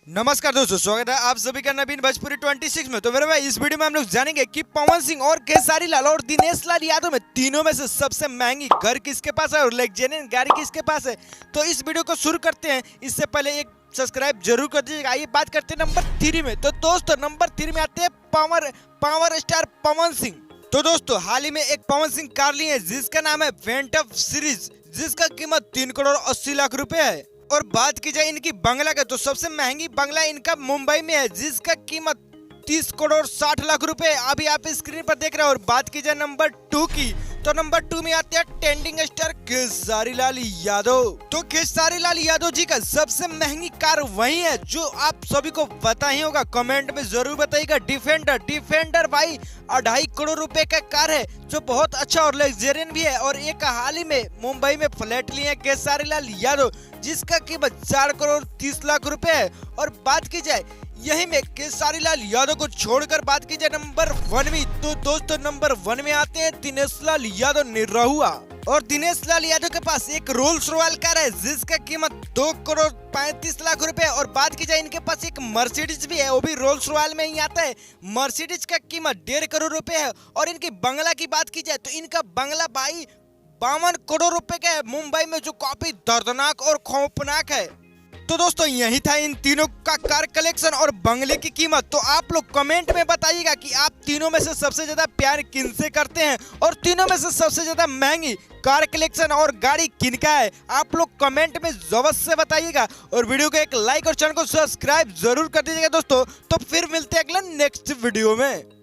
नमस्कार दोस्तों, स्वागत है आप सभी का नवीन भोजपुरी 26 में। तो मेरे भाई इस वीडियो में हम लोग जानेंगे कि पवन सिंह और खेसारी लाल और दिनेश लाल यादव में तीनों में से सबसे महंगी घर किसके पास है और लग्जरियस गाड़ी किसके पास है। तो इस वीडियो को शुरू करते हैं। इससे पहले एक सब्सक्राइब जरूर कर दीजिएगा। आइए बात करते हैं नंबर 3 में। तो दोस्तों नंबर 3 में आते हैं पावर स्टार पवन सिंह। तो दोस्तों हाल ही में एक पवन सिंह कार ली है जिसका नाम है वेंटअप सीरीज, जिसका कीमत 3 करोड़ 80 लाख रुपए है। और बात की जाए इनकी बंगला का, तो सबसे महंगी बंगला इनका मुंबई में है जिसका कीमत 30 करोड़ 60 लाख रुपए अभी आप स्क्रीन पर देख रहे हो। और बात की जाए नंबर 2 की, तो नंबर 2 में आते हैं ट्रेंडिंग स्टार खेसारी लाल यादव। तो खेसारी लाल यादव जी का सबसे महंगी कार वही है जो आप सभी को पता ही होगा, कमेंट में जरूर बताइएगा। डिफेंडर भाई 2.5 करोड़ रुपए का कार है जो बहुत अच्छा और लग्जरियस भी है। और एक हाल ही में मुंबई में फ्लैट लिए हैं खेसारी लाल यादव जिसका कीमत 4 करोड़ 30 लाख रुपए है। और बात की जाए यही में खेसारी लाल यादव को छोड़कर बात की जाए नंबर 1 में, तो दोस्तों नंबर 1 में आते हैं दिनेश लाल यादव निरहुआ। और दिनेश लाल यादव के पास एक रोल्स रॉयल कार है जिसका कीमत 2 करोड़ 35 लाख रुपए। और बात की जाए इनके पास एक मर्सिडीज भी है, वो भी रोल्स रॉयल में ही आता है। मर्सिडीज का कीमत 1.5 करोड़ रुपए है। और इनकी बंगला की बात की जाए तो इनका बंगला भाई 52 करोड़ रुपए का है मुंबई में, जो काफी दर्दनाक और खौफनाक है। तो दोस्तों यही था इन तीनों का कार कलेक्शन और बंगले की कीमत। तो आप लोग कमेंट में बताइएगा कि आप तीनों में से सबसे ज्यादा प्यार किनसे करते हैं और तीनों में से सबसे ज्यादा महंगी कार कलेक्शन और गाड़ी किनका है। आप लोग कमेंट में जरूर से बताइएगा और वीडियो को एक लाइक और चैनल को सब्सक्राइब जरूर कर दीजिएगा दोस्तों। तो फिर मिलते हैं अगला नेक्स्ट वीडियो में।